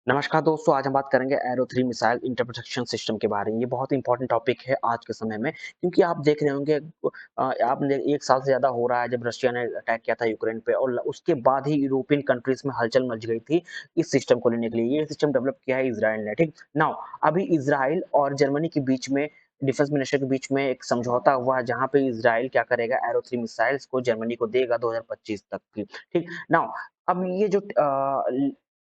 नमस्कार दोस्तों, आज हम बात करेंगे एरो 3 मिसाइल इंटरसेप्शन सिस्टम के बारे में। ये बहुत इंपॉर्टेंट टॉपिक है आज के समय में, क्योंकि आप देख रहे होंगे आपने 1 साल से ज़्यादा हो रहा है जब रशिया ने अटैक किया था यूक्रेन पे और उसके बाद ही यूरोपियन कंट्रीज़ में हलचल मच गई थी इस सिस्टम को लेने के लिए। ये सिस्टम डेवलप किया है इज़राइल ने, ठीक? नाउ अभी इज़राइल और जर्मनी के बीच में डिफेंस मिनिस्टर के बीच में एक समझौता हुआ है, जहाँ पे इज़राइल क्या करेगा, एरो 3 मिसाइल्स को जर्मनी को देगा 2025 तक की, ठीक? नाउ अब ये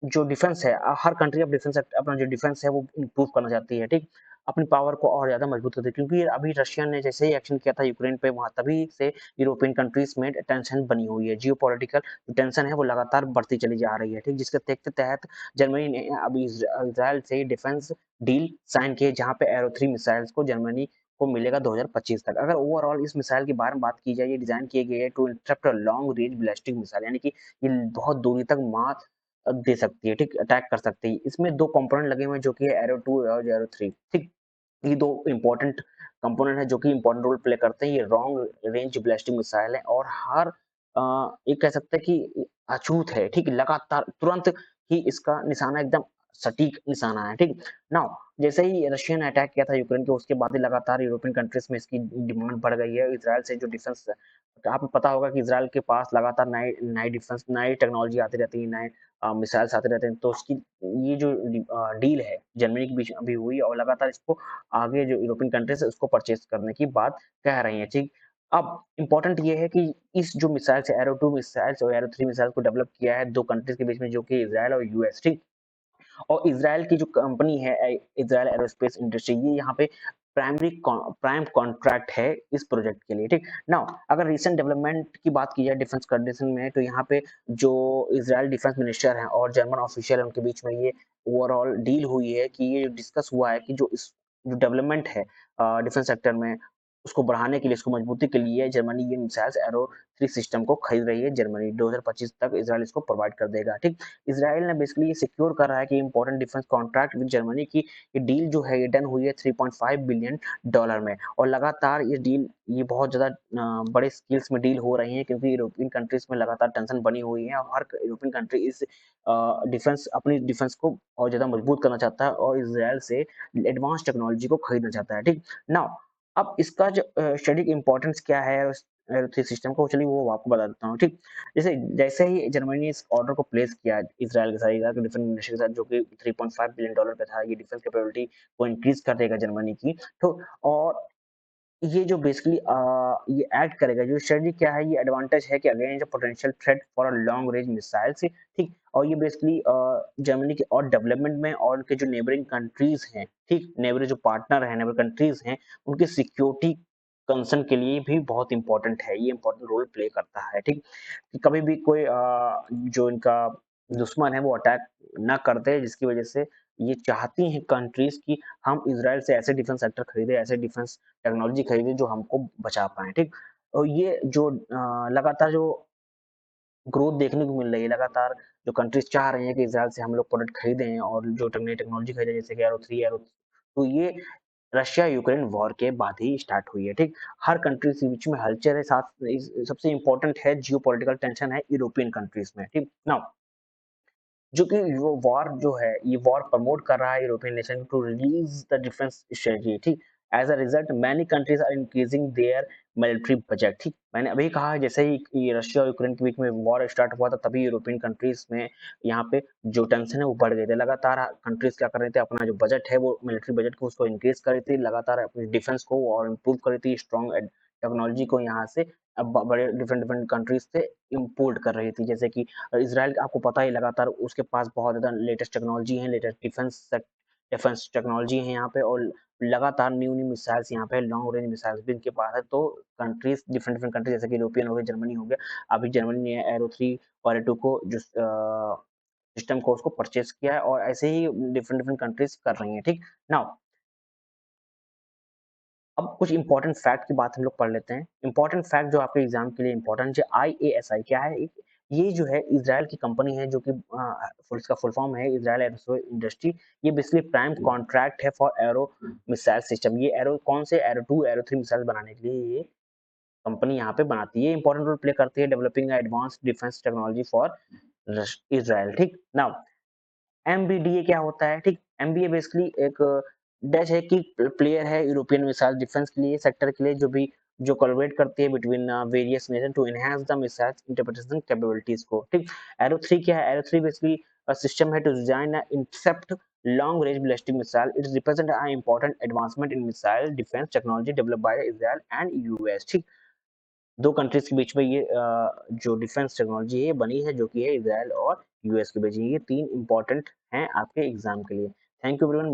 जो डिफेंस है हर कंट्री अब डिफेंस अपना जो डिफेंस है वो इम्प्रूव करना चाहती है, ठीक? अपनी पावर को और ज़्यादा मजबूत करती है, क्योंकि अभी रशिया ने जैसे ही एक्शन किया था यूक्रेन पे, वहाँ तभी से यूरोपियन कंट्रीज़ में टेंशन बनी हुई है। जियोपॉलिटिकल टेंशन है वो लगातार बढ़ती चली जा रही है, ठीक? जिसके तहत जर्मनी ने अभी इज़राइल से डिफेंस डील साइन की है, जहाँ पे एरो 3 मिसाइल्स को जर्मनी को मिलेगा 2025 तक। अगर ओवरऑल इस मिसाइल के बारे में बात की जाए, ये डिज़ाइन की गई है to interrupt a long range ballistic missile, यानी कि ये बहुत दूरी तक मार दे सकती है, ठीक? अटैक कर सकती है। इसमें 2 कंपोनेंट लगे हुए हैं, जो कि है एरो 2 और एरो 3, ठीक? ये 2 इम्पोर्टेंट कंपोनेंट हैं जो कि इम्पोर्टेंट रोल प्ले करते हैं। ये लॉन्ग रेंज बैलिस्टिक मिसाइल है और ये कह सकते हैं कि अछूत है, ठीक? लगातार तुरंत ही इसका निशाना एकदम सटीक निशाना है, ठीक? नाउ जैसे ही रशिया ने अटैक किया था यूक्रेन के, उसके बाद ही लगातार यूरोपियन कंट्रीज़ में इसकी डिमांड बढ़ गई है। इज़राइल से जो डिफेंस, आपको पता होगा कि इज़राइल के पास लगातार नए नए डिफेंस नई टेक्नोलॉजी आती रहती है, नए मिसाइल्स आते रहते हैं, तो उसकी ये जो डील है जर्मनी के बीच में अभी हुई और लगातार इसको आगे जो यूरोपियन कंट्रीज़ है उसको परचेज़ करने की बात कह रही हैं, ठीक? अब इम्पोर्टेंट ये है कि इस जो मिसाइल्स है एरो 2 मिसाइल्स और एरो 3 मिसाइल को डेवलप किया है 2 कंट्रीज़ के बीच में, जो कि इज़राइल और यूएस, ठीक? और इज़राइल की जो कंपनी है इज़राइल एरोस्पेस इंडस्ट्री, ये यहाँ पे प्राइम कॉन्ट्रैक्ट है इस प्रोजेक्ट के लिए, ठीक? नाउ अगर रीसेंट डेवलपमेंट की बात की जाए डिफेंस कंडीशन में, तो यहाँ पे जो इज़राइल डिफेंस मिनिस्टर हैं और जर्मन ऑफिशियल, उनके बीच में ये ओवरऑल डील हुई है कि ये डिस्कस हुआ है कि जो डेवलपमेंट है डिफेंस सेक्टर में, उसको बढ़ाने के लिए, उसको मजबूती के लिए जर्मनी ये मिसाइल्स एरो 3 सिस्टम को खरीद रही है। जर्मनी 2025 तक इज़राइल इसको प्रोवाइड कर देगा, ठीक? इज़राइल ने बेसिकली ये सिक्योर कर रहा है कि important defence contract with Germany की ये डील जो है ये डन हुई है 3.5 बिलियन डॉलर में, और लगातार ये बहुत ज़्यादा बड़े स्केल्स में डील हो रही है, क्योंकि यूरोपियन कंट्रीज़ में लगातार टेंशन बनी हुई है और हर यूरोपियन कंट्री इस अपनी डिफेंस को और ज़्यादा मजबूत करना चाहता है और इज़राइल से एडवांस टेक्नोलॉजी को खरीदना चाहता है, ठीक? नाउ अब इसका जो स्टैटिक इम्पोर्टेंस क्या है उस एरो 3 सिस्टम को, चलिए वो आपको बता देता हूँ, ठीक? जैसे जैसे ही जर्मनी ने इस ऑर्डर को प्लेस किया इज़राइल के साथ, इज़राइल के डिफेंस मिनिस्टर के साथ, जो कि 3.5 बिलियन डॉलर का था, ये डिफेंस कैपेबिलिटी को इंक्रीज़ कर देगा जर्मनी की। तो और ये जो बेसिकली ये ऐड करेगा, जो स्ट्रेटजी क्या है, ये एडवांटेज है कि against a potential threat for a long range missiles, ठीक? और ये बेसिकली जर्मनी के और डेवलपमेंट में और उनके जो नेबरिंग कंट्रीज़ हैं, ठीक? नेबरिंग जो पार्टनर हैं, नेबर कंट्रीज़ हैं, उनकी सिक्योरिटी कंसर्न के लिए भी बहुत इम्पोर्टेंट है, ये इम्पोर्टेंट रोल प्ले करता है, ठीक? कि कभी भी कोई जो इनका दुश्मन है वो अटैक ना कर दे, जिसकी वजह से ये चाहती हैं कंट्रीज़ कि हम इज़राइल से ऐसे डिफेंस सेक्टर खरीदें, ऐसे डिफेंस टेक्नोलॉजी खरीदें जो हमको बचा पाएँ, ठीक? और ये जो लगातार जो ग्रोथ देखने को मिल रही है, लगातार जो कंट्रीज़ चाह रही हैं कि इज़राइल से हम लोग प्रोडक्ट खरीदें और जो नई टेक्नोलॉजी खरीदें, जैसे कि एरो 3, एरो, तो ये रशिया यूक्रेन वॉर के बाद ही स्टार्ट हुई है, ठीक? हर कंट्री के बीच में हलचल है, साथ इस सबसे इम्पोर्टेंट है जियोपॉलिटिकल टेंशन है यूरोपियन कंट्रीज़ में, ठीक? नाउ जो कि वो वॉर जो है, ये वॉर प्रमोट कर रहा है European nation to release the defence strategy, ठीक? As a result many countries are increasing their military budget, ठीक? मैंने अभी कहा है, जैसे ही ये रशिया और यूक्रेन के बीच में वॉर स्टार्ट हुआ था, तभी यूरोपियन कंट्रीज़ में यहाँ पे जो टेंशन है वो बढ़ गए थे। लगातार कंट्रीज़ क्या कर रहे थे, अपना जो बजट है वो मिलिट्री बजट को उसको इंक्रीज़ कर रही थी, लगातार अपनी डिफेंस को और इम्प्रूव कर रही थी, स्ट्रॉन्ग टेक्नोलॉजी को यहाँ से बड़े डिफरेंट डिफरेंट कंट्रीज़ से इम्पोर्ट कर रही थी। जैसे कि इज़राइल, आपको पता है लगातार उसके पास बहुत ज़्यादा लेटेस्ट टेक्नोलॉजी है, लेटेस्ट डिफेंस टेक्नोलॉजी है यहाँ पे, और लगातार न्यू-न्यू मिसाइल्स यहाँ पे लॉन्ग रेंज मिसाइल्स भी इनके पास है। तो कंट्रीज़ डिफरेंट डिफरेंट कंट्रीज़ जैसे कि यूरोपियन हो गए, जर्मनी हो गया, अभी जर्मनी ने एरो 3 और एरो 2 को जो सिस्टम को उसको परचेज़ किया है और ऐसे ही डिफरेंट डिफरेंट कंट्रीज़ कर रही हैं, ठीक? नाउ अब कुछ इंपॉर्टेंट फैक्ट की बात हम लोग पढ़ लेते हैं। इंपॉर्टेंट फैक्ट जो आपके एग्ज़ाम के लिए इंपॉर्टेंट है, IASI क्या है? ये जो है इज़राइल की कंपनी है, जो कि इसका फुल फॉर्म है इज़राइल एरोस्पेस इंडस्ट्री। ये बेसिकली प्राइम कॉन्ट्रैक्ट है फॉर एरो मिसाइल सिस्टम। ये एरो कौन से एरो 2, एरो 3 मिसाइल बनाने के लिए ये कंपनी यहाँ पे बनाती है। ये इंपॉर्टेंट रोल प्ले करती है developing advance defence technology for Israel, ठीक? नाउ एमबीडीए क्या होता है, ठीक? एमबीए बेसिकली एक डच है कि प्लेयर है यूरोपियन मिसाइल डिफेंस के लिए सेक्टर के लिए जो कोलैबोरेट करती है between various nation to enhance the missile interpretation capabilities को, ठीक? एरो 3 क्या है? एरो 3 बेसिकली अ सिस्टम है to design and intercept long range ballistic missile. It represents an important advancement in missile defense technology developed by Israel and US, ठीक? दो countries के बीच में ये जो डिफेंस टेक्नोलॉजी है ये बनी है, जो कि है इजराइल और यूएस के बीच। ये तीन इंपॉर्टेंट हैं आपके एग्जाम के लिए। Thank you everyone.